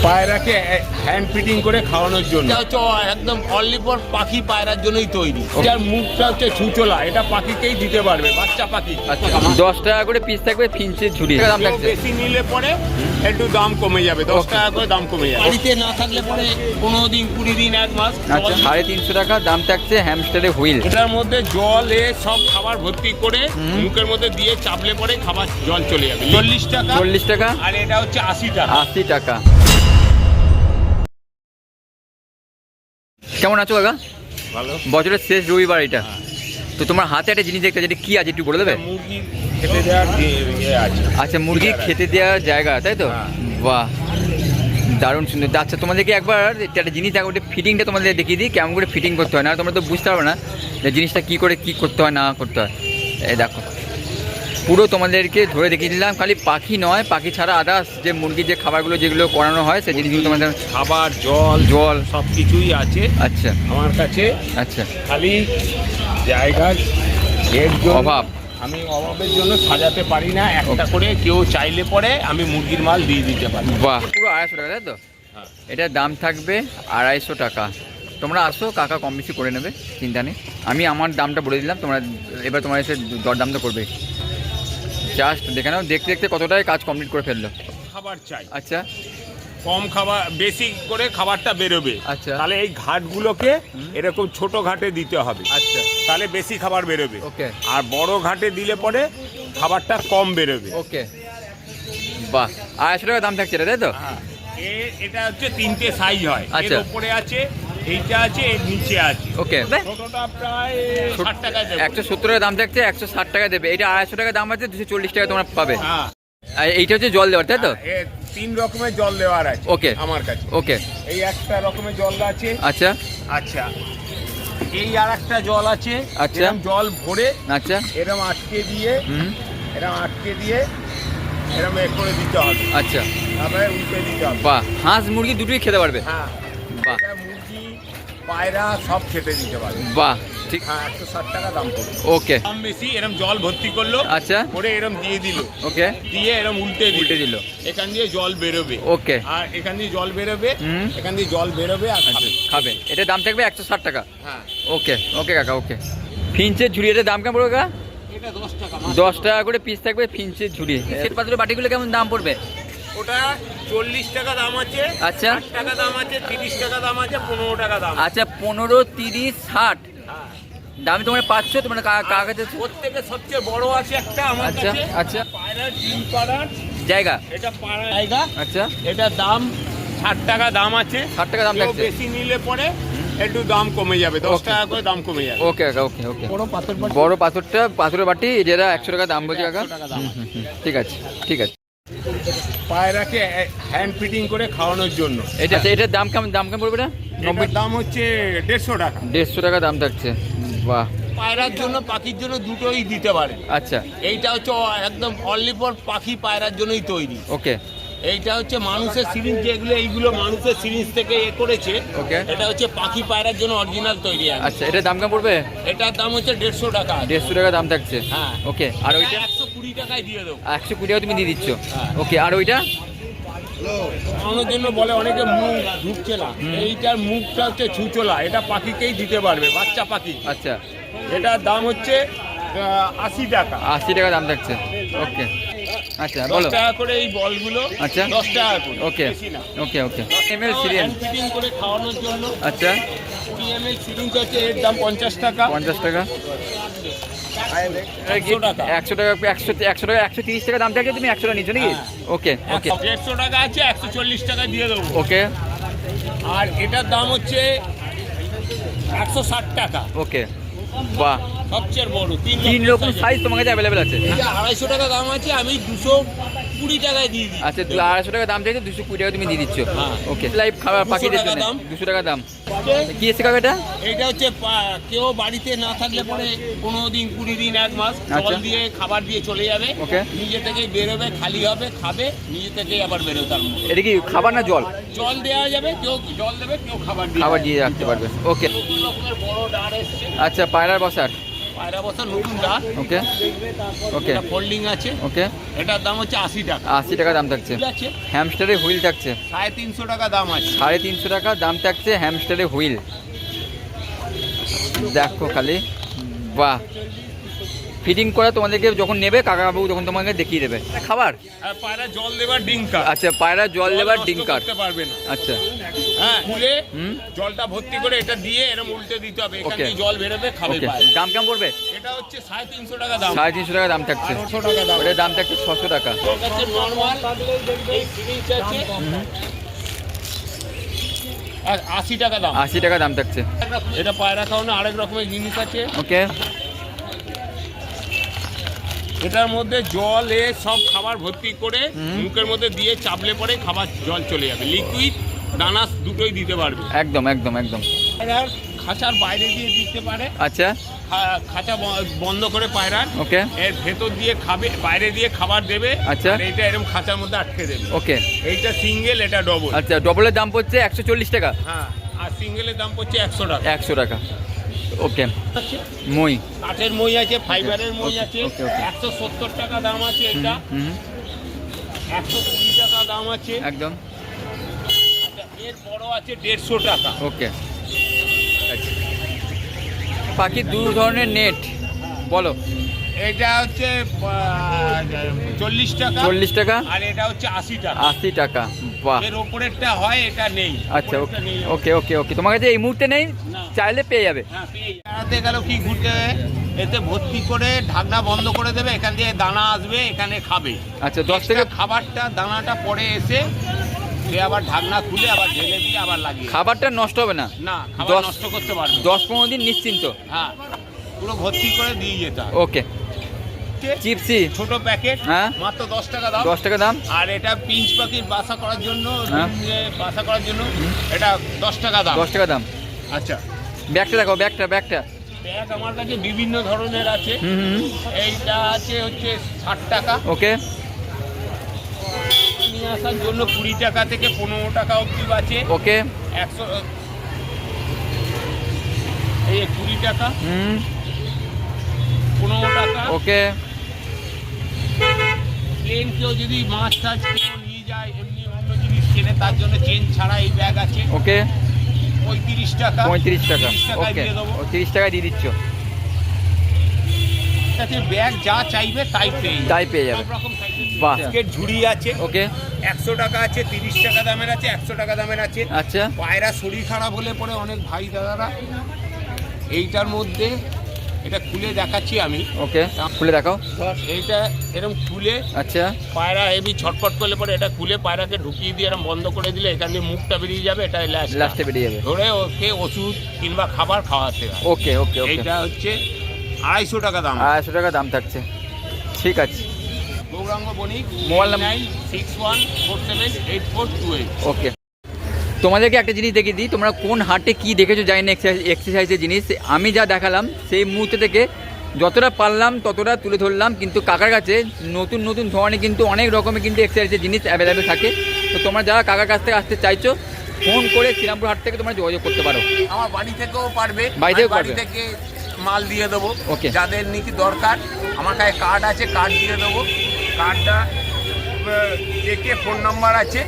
পায়রাকে hand fitting করে খাওয়ানোর জন্য। এটা হচ্ছে একদম অনলি ফর পাখি পায়রার জন্যই তৈরি। এটার মুখটা হচ্ছে ছুঁচোলা, এটা পাখিকেই দিতে পারবে, বাচ্চা পাখি। 10 টাকা করে পিস থাকবে ফিঞ্চের ঝুড়ি। দাম থাকছে বেশি নিলে পরে একটু দাম কমে যাবে, 10 টাকা করে দাম কমে যাবে। বাড়িতে না থাকলে পরে 15 দিন 20 দিন 1 মাস। আচ্ছা 350 টাকা দাম থাকছে হ্যামস্টারের হুইল। এটার মধ্যে জলে সব খাবার ভর্তি করে মুখের মধ্যে দিয়ে চাপলে পরে খাবার জল চলে যাবে। 40 টাকা। 40 টাকা। আর এটা হচ্ছে 80 টাকা। 80 টাকা। কেমন আছো কাকা? ভালো। বছরের শেষ রবিবার এটা, তো তোমার হাতে একটা জিনিস দেখতে, যেটা কি আছে একটু বলে দেবে? মুরগি খেতে দেওয়ার আছে। আচ্ছা মুরগি খেতে দেওয়ার জায়গা, তাই তো? বাহ দারুণ সুন্দর। আচ্ছা তোমাদেরকে একবার একটা জিনিস দেখো, ওটা ফিটিংটা তোমাদের দেখিয়ে দিই কেমন করে ফিটিং করতে হয়, না তোমরা তো বুঝতে পারবে না যে জিনিসটা কী করে কী করতে হয় না করতে হয়। এই দেখো পুরো তোমাদেরকে ধরে দেখিয়ে দিলাম। খালি পাখি নয়, পাখি ছাড়া আদার্স যে মুরগির যে খাবারগুলো যেগুলো করানো হয় সেই জিনিসগুলো তোমাদের, খাবার জল সব কিছুই আছে আচ্ছা আমার কাছে। আচ্ছা খালি জায়গার অভাব, আমি অভাবের জন্য সাজাতে পারি না। একটা করে কেউ চাইলে পরে আমি মুরগির মাল দিয়ে দিতে পারি। বাহ পুরো 250 টাকা, তাই তো? এটার দাম থাকবে 250 টাকা। তোমরা আসো, কাকা কম বেশি করে নেবে, চিন্তা নেই। আমি আমার দামটা বলে দিলাম, তোমরা এবার তোমার এসে দরদাম তো করবে। জাস্ট দেখে নাও, দেখতে দেখতে কতটাই কাজ কমপ্লিট করে ফেললো। খাবার চাই, আচ্ছা কম খাবার বেশি করে খাবারটা বেরোবে। আচ্ছা তাহলে এই ঘাটগুলোকে এরকম ছোট ঘাটে দিতে হবে, আচ্ছা তাহলে বেশি খাবার বেরোবে। ওকে। আর বড় ঘাটে দিলে পরে খাবারটা কম বেরোবে। ওকে বাহ 250 টাকা দাম থাকছে এটা, তাই তো? এটা হচ্ছে 3টে সাইজ হয়। আচ্ছা। এর উপরে আছে, এইটা আছে, এর নিচে আছে। ওকে ছোটটা প্রায় 60 টাকা দেবে। 170 টাকা দাম থাকছে, 160 টাকা দেবে। এটা 250 টাকা দাম আছে, 240 টাকা তোমরা পাবে। হ্যাঁ আর এইটা হচ্ছে জল দেওয়ার, তাই তো? 3 রকমের জল দেওয়ার আছে ওকে আমার কাছে। ওকে এই একটা রকমের জল আছে। আচ্ছা আচ্ছা এই আর একটা জল আছে। আচ্ছা। এরকম জল ভরে আচ্ছা এরকম আটকে দিয়ে এরকম করে দিতে হবে। আচ্ছা তারপরে উল্টে দিতে হবে। বাহ হাঁস মুরগি দুটোই খেতে পারবে? হ্যাঁ বাহ এটা মুরগি পায়রা সব খেতে দিতে পারবে। বাহ ঠিক। হ্যাঁ 160 টাকা দাম পড়বে। ওকে দাম বেশি। এরকম জল ভর্তি করলো, আচ্ছা করে এরকম দিয়ে দিল, ওকে দিয়ে এরকম উল্টে দিল। এখান দিয়ে জল বেরোবে। ওকে আর এখান দিয়ে জল বেরোবে, এখান দিয়ে জল বেরোবে আর খাবে। এটা দাম থাকবে 160 টাকা। হ্যাঁ ওকে ওকে কাকা ওকে। ফিঞ্চের ঝুড়ি, এটার দাম কেমন পড়বে কাকা? এটা 10 টাকা। 10 টাকা করে পিস থাকবে ফিঞ্চের ঝুড়ি। শ্বেত পাথরের বাটিগুলো কেমন দাম পড়বে? ওটা 40 টাকা দাম আছে। আচ্ছা 60 টাকা দাম আছে, 30 টাকা দাম আছে, 15 টাকা দাম। আচ্ছা 15, 30, 60 দামে তোমরা পাচ্ছ। তোমরা কার কাছে? প্রত্যেকের সবচেয়ে বড় আছে একটা আমার আচ্ছা কাছে। আচ্ছা পায়রার ডিম পাড়ার জায়গা, এটা পাড়ার জায়গা। আচ্ছা এটার দাম 60 টাকা দাম আছে। 60 টাকা দাম কেউ থাকছে। বেশি নিলে পরে একটু দাম কমে যাবে, 10 টাকা করে দাম কমে যাবে। ওকে কাকা ওকে ওকে। বড় পাথর বড় পাথরটা, পাথরের বাটি যেটা 100 টাকা দাম বলছে কাকা। 100 টাকা দাম আছে। ঠিক আছে ঠিক আছে। পায়রাকে হ্যান্ড ফিটিং করে খাওয়ানোর জন্য। এটা এটার দাম কেমন পড়বে? এটা এটার দাম হচ্ছে 150 টাকা। 150 টাকা দাম থাকছে। বাহ পায়রার জন্য পাখির জন্য দুটোই দিতে পারে। আচ্ছা এইটা হচ্ছে একদম অনলি ফর পাখি পায়রার জন্যই তৈরি। ওকে এইটা হচ্ছে মানুষের সিরিঞ্জ, যেগুলো এইগুলো মানুষের সিরিঞ্জ থেকে করেছে। ওকে এটা হচ্ছে পাখি পায়রার জন্য অরিজিনাল তৈরি আছে। আচ্ছা এটার দাম কেমন পড়বে? এটার দাম হচ্ছে 150 টাকা। 150 টাকা দাম থাকছে। হ্যাঁ ওকে। আর ওইটা 120 টাকায় দিয়ে দেবো। 120 টাকা তুমি দিয়ে দিচ্ছ। ওকে। আর ওইটা খাওয়ানোর জন্য বলে অনেকে মুখ ঢুকছে না। এইটার মুখটা হচ্ছে ছুঁচোলা, এটা পাখিকেই দিতে পারবে, বাচ্চা পাখি। আচ্ছা এটার দাম হচ্ছে 80 টাকা। 80 টাকা দাম থাকছে। ওকে আচ্ছা 10 বলো। টাকা করে এই বলগুলো। আচ্ছা 10 টাকা করে। ওকে বেশি না। ওকে ওকে। এমএল সিরিয়াল, হ্যান্ড ফিটিং করে খাওয়ানোর জন্য। আচ্ছা 3ml সিরিঞ্জ হচ্ছে, এর দাম 50 টাকা। 50 টাকা। 100 টাকা। 100 টাকা 100 টাকা 130 টাকা দাম থাকছে, তুমি 100 টাকা নিচ্ছ নাকি? ওকে ওকে 150 টাকা আছে, 140 টাকা দিয়ে দেবো। ওকে। আর এটার দাম হচ্ছে 160 টাকা। ওকে বাহ সবচেয়ে বড় 3 রকম সাইজ তোমার কাছে অ্যাভেলেবেল আছে। এটা 250 টাকা দাম আছে, আমি 220 টাকায় দিয়ে দিই। আচ্ছা 250 টাকা দাম চাইছে, 220 টাকা তুমি দিয়ে দিচ্ছ। হ্যাঁ। ওকে লাইভ খাবার 200 পাখিদের টাকা জন্য দাম। 200 টাকা দাম। কি এসে কাকা এটা? এটা হচ্ছে কেউ বাড়িতে না থাকলে পরে 15 দিন 20 দিন 1 মাস জল আচ্ছা। দিয়ে খাবার দিয়ে চলে যাবে। ওকে। নিজে থেকেই বেরোবে, খালি হবে, খাবে, নিজে থেকেই আবার বেরোবে। তার মধ্যে এটা কি খাবার না জল? জল দেওয়া যাবে, কেউ জল দেবে, কেউ খাবার দিয়ে খাবার দিয়ে রাখতে পারবে। ওকে রকমের বড় ডার এসছে। আচ্ছা পায়রার বসার। পায়রা বসার নতুন ডাল, ওকে ওকে এটা ফোল্ডিং আছে, ওকে। এটার দাম হচ্ছে 80 টাকা। 80 টাকা দাম থাকছে। ঠিক আছে, হ্যামস্টারের হুইল থাকছে 350 টাকা দাম আছে। 350 টাকা দাম থাকছে হ্যামস্টারের হুইল। দেখো খালি, বাহ। ফিটিং করে তোমাদেরকে যখন নেবে কাকাবাবু তখন তোমাকে দেখিয়ে দেবে। খাবার, আর পায়রা জল দেবার ডিঙ্কার। আচ্ছা, পায়রা জল দেবার নষ্ট ডিঙ্কার। করতে পারবে না। আচ্ছা, হ্যাঁ, খুলে হুম, জলটা ভর্তি করে এটা দিয়ে এরকম উল্টে দিতে হবে, এখান Okay. দিয়ে জল বেরোবে, খাবে ওকে। পায়রা। দাম কেমন পড়বে? এটা হচ্ছে 350 টাকা দাম। 350 টাকা দাম থাকছে। 800 টাকা দাম। ওটার দাম থাকছে 600 টাকা। ওর কাছে নরমাল এই ফিনিশ আছে, আর 80 টাকা দাম। 80 টাকা দাম থাকছে। এটা পায়রা খাওয়ানো আরেক রকমের জিনিস আছে। ওকে, এটার মধ্যে জল সব খাবার ভর্তি করে মুখের মধ্যে দিয়ে চাপলে পরে খাবার জল চলে যাবে, লিকুইড দানা দুটোই দিতে পারবে। একদম একদম একদম। পায়রার খাঁচার বাইরে দিয়ে দিতে পারে, আচ্ছা, খাঁচা বন্ধ করে পায়রার ওকে এর ভেতর দিয়ে খাবে, বাইরে দিয়ে খাবার দেবে। আচ্ছা। আর এটা এরকম খাঁচার মধ্যে আটকে দেবে। ওকে, এইটা সিঙ্গেল, এটা ডবল। আচ্ছা। ডবলের দাম পড়ছে 140 টাকা। হ্যাঁ, আর সিঙ্গেলের দাম পড়ছে 100 টাকা। 100 টাকা। ওকে, মই, কাঠের মই আছে, ফাইবারের মই ওকে, আছে। ওকে, ওকে। 170 টাকা দাম আছে এটা। হুম, 120 টাকা দাম আছে। একদম। আচ্ছা, এর বড় আছে 150 টাকা। ওকে, আচ্ছা। পাখির দু ধরনের নেট বলো। এটা হচ্ছে 40 টাকা। 40 টাকা আর এটা হচ্ছে 80 টাকা। 80 টাকা। বাহ, এর ওপরেরটা হয়, এটা নেই। আচ্ছা। ওপরেরটা নেই। ওকে ওকে ওকে। তোমার কাছে এই মুহূর্তে নেই, না। চাইলে পেয়ে যাবে। হ্যাঁ, পেয়ে যাবে। বেড়াতে গেল কি ঘুরতে, এতে ভর্তি করে ঢাকনা বন্ধ করে দেবে, এখান দিয়ে দানা আসবে, এখানে খাবে। আচ্ছা, 10 থেকে খাবারটা দানাটা পরে এসে সে আবার ঢাকনা খুলে আবার ঢেলে দিয়ে আবার লাগিয়ে। খাবারটা নষ্ট হবে না। না, খাবার 10 নষ্ট করতে পারবে না। 10-15 দিন নিশ্চিন্ত। হ্যাঁ, পুরো ভর্তি করে দিয়ে যেতে হবে। ওকে। চিপসি ছোট প্যাকেট, হ্যাঁ। মাত্র 10 টাকা দাম। 10 টাকা দাম। আর এটা পিঞ্চ পাখির বাসা করার জন্য, হ্যাঁ। বাসা করার জন্য এটা 10 টাকা দাম। 10 টাকা দাম। আচ্ছা, ব্যাগটা দেখো, ব্যাগটা। ব্যাগ আমার কাছে বিভিন্ন ধরনের আছে। হুম হুম, এইটা আছে হচ্ছে 60 টাকা। ওকে। নিয়ে আসার জন্য 20 টাকা থেকে 15 টাকা অবধি আছে। ওকে, 100 এই 20 টাকা, হুম, 15 টাকা। ওকে, প্লেন কেউ যদি মাছ টাছ কেউ নিয়ে যায়, এমনি অন্য জিনিস কেনে, তার জন্য চেন ছাড়া এই ব্যাগ আছে। ওকে। 35 টাকা। 35 টাকা। 30 টাকায় ওকে, দিয়ে দেবো। 30 টাকা দিয়ে দিচ্ছ। তাতে ব্যাগ যা চাইবে তাই পেয়ে যাবে। তাই পেয়ে যাবে। সব রকম সাইজের বাহ। বাস্কেট ঝুড়ি আছে। ওকে, 100 টাকা আছে, 30 টাকা দামের আছে, 100 টাকা দামের আছে। আচ্ছা। পায়রা শরীর খারাপ হলে পরে অনেক ভাই দাদারা এইটার মধ্যে, এটা খুলে দেখাচ্ছি আমি। ওকে, খুলে দেখাও। এইটা এরকম খুলে, আচ্ছা, পায়রা হেভি ছটফট করলে পরে এটা খুলে পায়রাকে ঢুকিয়ে দিয়ে এরকম বন্ধ করে দিলে এখান দিয়ে মুখটা বেরিয়ে যাবে, এটা লাস্টে বেরিয়ে যাবে। ধরে ওকে ওষুধ কিংবা খাবার খাওয়াতে হয়। ওকে ওকে ওকে। এইটা হচ্ছে 250 টাকা দাম। 250 টাকা দাম থাকছে। ঠিক আছে। গৌরাঙ্গ বণিক, মোবাইল নাম্বার 9161478428। ওকে। তোমাদেরকে একটা জিনিস দেখিয়ে দিই, তোমরা কোন হাটে কি দেখেছো জানি না, এক্সারসাইজের জিনিস। আমি যা দেখালাম সেই মুহূর্তে থেকে যতটা পারলাম ততটা তুলে ধরলাম, কিন্তু কাকার কাছে নতুন নতুন ধরনের কিন্তু অনেক রকমের কিন্তু এক্সারসাইজের জিনিস অ্যাভেলেবেল থাকে। তো তোমরা যারা কাকার কাছ থেকে আসতে চাইছো, ফোন করে শ্রীরামপুর হাট থেকে তোমরা যোগাযোগ করতে পারো। আমার বাড়ি থেকেও পারবে, বাড়ি থেকেও আমি বাড়ি পারবে। থেকে মাল দিয়ে দেবো। Okay. যাদের নাকি দরকার, আমার কাছে কার্ড আছে, কার্ড দিয়ে দেবো। কার্ডটা দেখে ফোন নাম্বার আছে।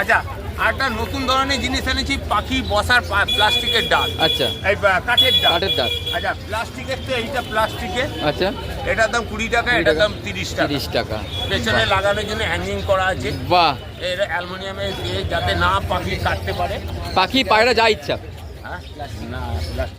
আচ্ছা, আর একটা নতুন ধরনের জিনিস এনেছি, পাখি বসার প্লাস্টিকের ডাল। আচ্ছা, এই কাঠের ডাল। কাঠের ডাল। আচ্ছা, প্লাস্টিকের তো এইটা প্লাস্টিকের, আচ্ছা। এটার দাম 20 টাকা, এটার দাম 30 টাকা। 30 টাকা। পেছনে লাগানোর জন্য হ্যাঙ্গিং করা আছে। বাহ। এর অ্যালুমিনিয়ামের দিয়ে, যাতে না পাখি কাটতে পারে। পাখি পায়রা যা ইচ্ছা। হ্যাঁ, না